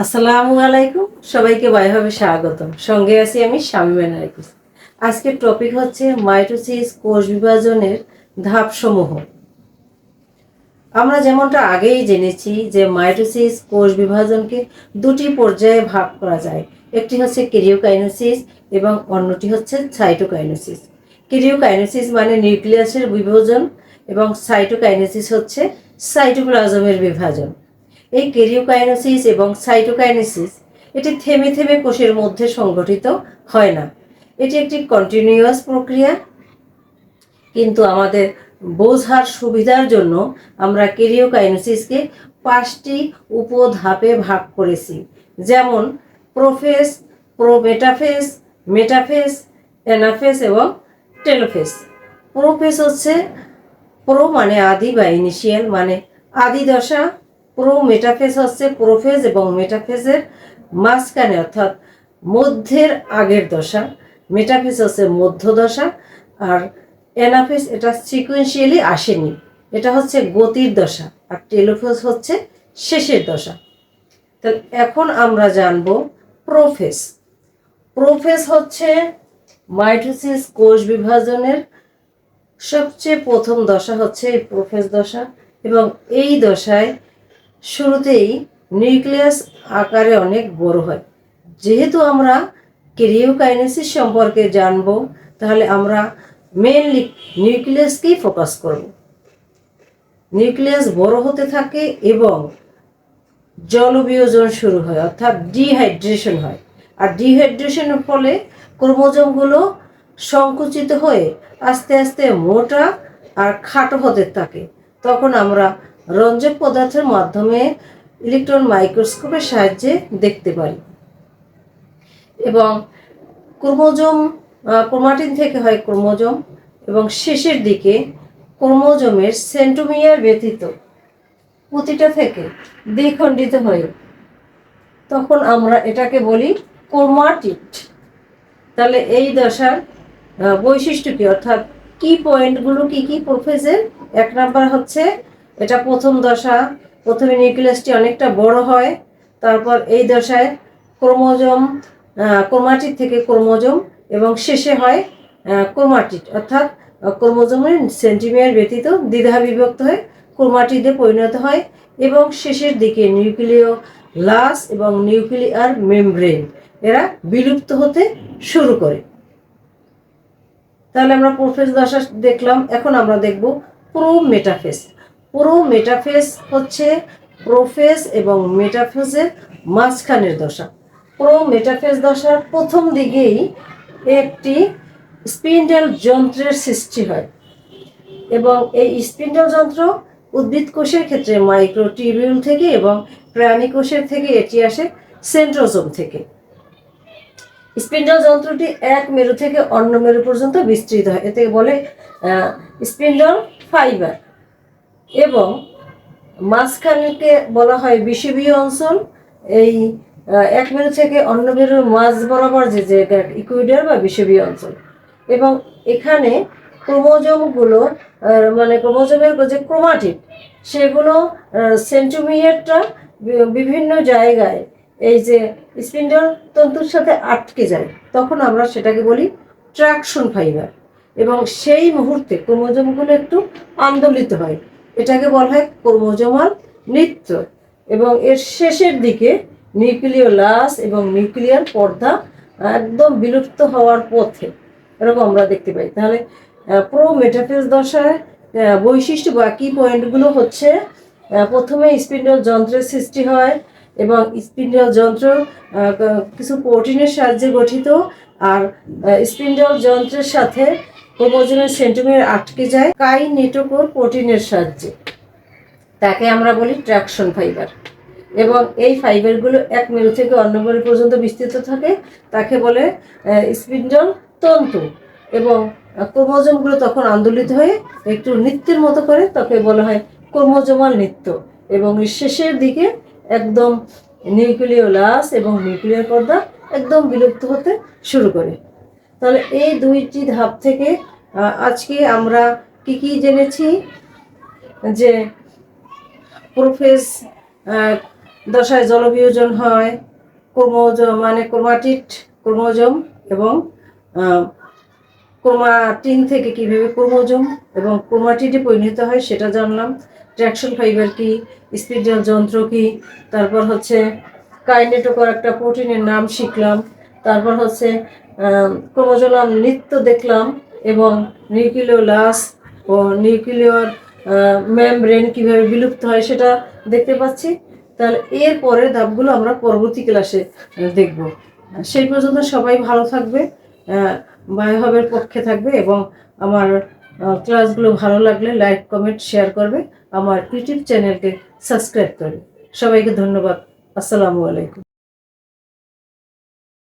আসসালামু আলাইকুম, সবাইকে ভাইভাবে স্বাগতম। সঙ্গে আছি আমি শামিমা নারগিস। আজকের টপিক হচ্ছে মাইটোসিস কোষ বিভাজনের ধাপসমূহ। আমরা যেমনটা আগেই জেনেছি যে মাইটোসিস কোষ বিভাজনকে দুটি পর্যায়ে ভাগ করা যায়। একটি হচ্ছে ক্যারিওকাইনেসিস এবং অন্যটি হচ্ছে সাইটোকাইনেসিস। ক্যারিওকাইনেসিস মানে নিউক্লিয়াসের বিভাজন এবং সাইটোকাইনেসিস হচ্ছে সাইটোপ্লাজমের বিভাজন। এই ক্যারিওকাইনেসিস এবং সাইটোকাইনেসিস এটি থেমে থেমে কোষের মধ্যে সংঘটিত হয় না, এটি একটি কন্টিনিউয়াস প্রক্রিয়া। কিন্তু আমাদের বোঝার সুবিধার জন্য আমরা ক্যারিওকাইনেসিসকে 5টি উপধাপে ভাগ করেছি, যেমন প্রোফেজ, প্রোমেটাফেজ, মেটাফেজ, অ্যানাফেজ এবং টেলোফেজ। প্রোফেজ হচ্ছে প্রো মানে আদি বা ইনিশিয়াল মানে আদি দশা। মেটাফেজ হচ্ছে প্রোফেজ এবং মেটাফেজের মাঝখানে অর্থাৎ মধ্যের আগের দশা। মেটাফেজ হচ্ছে মধ্য দশা। আর অ্যানাফেজ এটা সিকুয়েন্সিয়ালি আসেনি, এটা হচ্ছে গতির দশা। আর টেলোফেজ হচ্ছে শেষের দশা। তাহলে এখন আমরা জানব প্রোফেজ। প্রোফেজ হচ্ছে মাইটোসিস কোষ বিভাজনের সবচেয়ে প্রথম দশা হচ্ছে এই প্রোফেজ দশা। এবং এই দশায় শুরুতেই নিউক্লিয়াস আকারে অনেক বড় হয়। যেহেতু আমরা ক্যারিওকাইনেসিস সম্পর্কে জানব, তাহলে আমরা মেনলি নিউক্লিয়াসকেই ফোকাস করব। নিউক্লিয়াস বড় হতে থাকে এবং জলবিয়োজন শুরু হয়, অর্থাৎ ডিহাইড্রেশন হয়। আর ডিহাইড্রেশনের ফলে ক্রোমোজোমগুলো সংকুচিত হয়ে আস্তে আস্তে মোটা আর খাটো হতে থাকে। তখন আমরা রঞ্জক পদার্থের মাধ্যমে ইলেকট্রন মাইক্রোস্কোপের সাহায্যে দেখতে পারি। এবং ক্রোমোজোম ক্রোমাটিন থেকে হয় ক্রোমোজোম, এবং শেষের দিকে ক্রোমোজোমের সেন্ট্রোমিয়ার ব্যতীত প্রতিটা থেকে দ্বিখণ্ডিত হয়ে তখন আমরা এটাকে বলি ক্রোমাটিড। তাহলে এই দশার বৈশিষ্ট্য কি, অর্থাৎ কি পয়েন্টগুলো কি কি প্রোফেজের? 1 নাম্বার হচ্ছে এটা প্রথম দশা। প্রথমে নিউক্লিয়াসটি অনেকটা বড় হয়, তারপর এই দশায় ক্রোমোজোম ক্রোমাটিড থেকে ক্রোমোজোম, এবং শেষে হয় ক্রোমাটিড, অর্থাৎ ক্রোমোজোমের সেন্ট্রোমিয়ার ব্যতীত দ্বিধা বিভক্ত হয়ে ক্রোমাটিডে পরিণত হয়। এবং শেষের দিকে নিউক্লিয় লাস এবং নিউক্লিয়ার মেমব্রেন এরা বিলুপ্ত হতে শুরু করে। তাহলে আমরা প্রোফেজ দশা দেখলাম। এখন আমরা দেখব প্রোমেটাফেজ। প্রোমেটাফেজ হচ্ছে প্রোফেজ এবং মেটাফেজের মাঝখানের দশা। প্রোমেটাফেজ দশার প্রথম দিকেই একটি স্পিন্ডেল যন্ত্রের সৃষ্টি হয়, এবং এই স্পিন্ডেল যন্ত্র উদ্ভিদ কোষের ক্ষেত্রে মাইক্রোটিবিউল থেকে, এবং প্রাণী কোষের থেকে এটি আসে সেন্ট্রোজোম থেকে। স্পিন্ডেল যন্ত্রটি এক মেরু থেকে অন্য মেরু পর্যন্ত বিস্তৃত হয়, এতে বলে স্পিন্ডল ফাইবার। এবং মাঝখানকে বলা হয় বিষুবীয় অঞ্চল। এই এক মেরু থেকে অন্য মেরুর মাঝ বরাবর যে জায়গা ইকুইডর বা বিষুবীয় অঞ্চল। এবং এখানে ক্রোমোজোমগুলো মানে ক্রোমোজোমের যে ক্রোমাটিড সেগুলো সেন্ট্রোমিয়ারটা বিভিন্ন জায়গায় এই যে স্পিন্ডল তন্তুর সাথে আটকে যায়, তখন আমরা সেটাকে বলি ট্রাকশন ফাইবার। এবং সেই মুহূর্তে ক্রোমোজোমগুলো একটু আন্দোলিত হয়, এটাকে বলা হয় ক্রোমোজোমাল নৃত্য। এবং এর শেষের দিকে নিউক্লিয় লাস এবং নিউক্লিয়ার পর্দা একদম বিলুপ্ত হওয়ার পথে, এরকম আমরা দেখতে পাই। তাহলে প্রোমেটাফেজ দশায় বৈশিষ্ট্য বা কি পয়েন্টগুলো হচ্ছে, প্রথমে স্পিন্ডল যন্ত্রের সৃষ্টি হয়, এবং স্পিন্ডল যন্ত্র কিছু প্রোটিনের সাহায্যে গঠিত। আর স্পিন্ডল যন্ত্রের সাথে ক্রোমোজোমের সেন্ট্রোমিয়ার আটকে যায় কাইনেটোকোর প্রোটিনের সাহায্যে, তাকে আমরা বলি ট্রাকশন ফাইবার। এবং এই ফাইবারগুলো এক মেরু থেকে অন্য মেরু পর্যন্ত বিস্তৃত থাকে, তাকে বলে স্পিন্ডল তন্তু। এবং ক্রোমোজোমগুলো তখন আন্দোলিত হয়ে একটু নৃত্যের মতো করে, তাকে বলা হয় ক্রোমোজোমাল নৃত্য। এবং শেষের দিকে একদম নিউক্লিয় লাস এবং নিউক্লিয়ার পর্দা একদম বিলুপ্ত হতে শুরু করে। তাহলে এই দুইটি ধাপ থেকে আজকে আমরা কি কি জেনেছি, যে প্রোফেজ দশায় জলবিয়োজন হয়, ক্রোমোজোম মানে ক্রোমোজোম এবং ক্রোমাটিন থেকে কিভাবে ক্রোমোজোম এবং ক্রোমাটিডে পরিণত হয় সেটা জানলাম। ট্র্যাকশন ফাইবার কি, স্পিন্ডল যন্ত্র কি, তারপর হচ্ছে কাইনেটোকর একটা প্রোটিনের নাম শিখলাম, তারপর হচ্ছে ক্রোমোজোম নৃত্য দেখলাম এবং নিউক্লিওলাস ও নিউক্লিয়ার মেমব্রেন কিভাবে বিলুপ্ত হয় সেটা দেখতে পাচ্ছি। তাহলে এর পরের ধাপগুলো আমরা পরবর্তী ক্লাসে দেখব। সেই পর্যন্ত সবাই ভালো থাকবে, বায়োহবের পক্ষে থাকবে এবং আমার ক্লাসগুলো ভালো লাগলে লাইক, কমেন্ট, শেয়ার করবে। আমার ইউটিউব চ্যানেলকে সাবস্ক্রাইব করবে। সবাইকে ধন্যবাদ। আসসালামু আলাইকুম।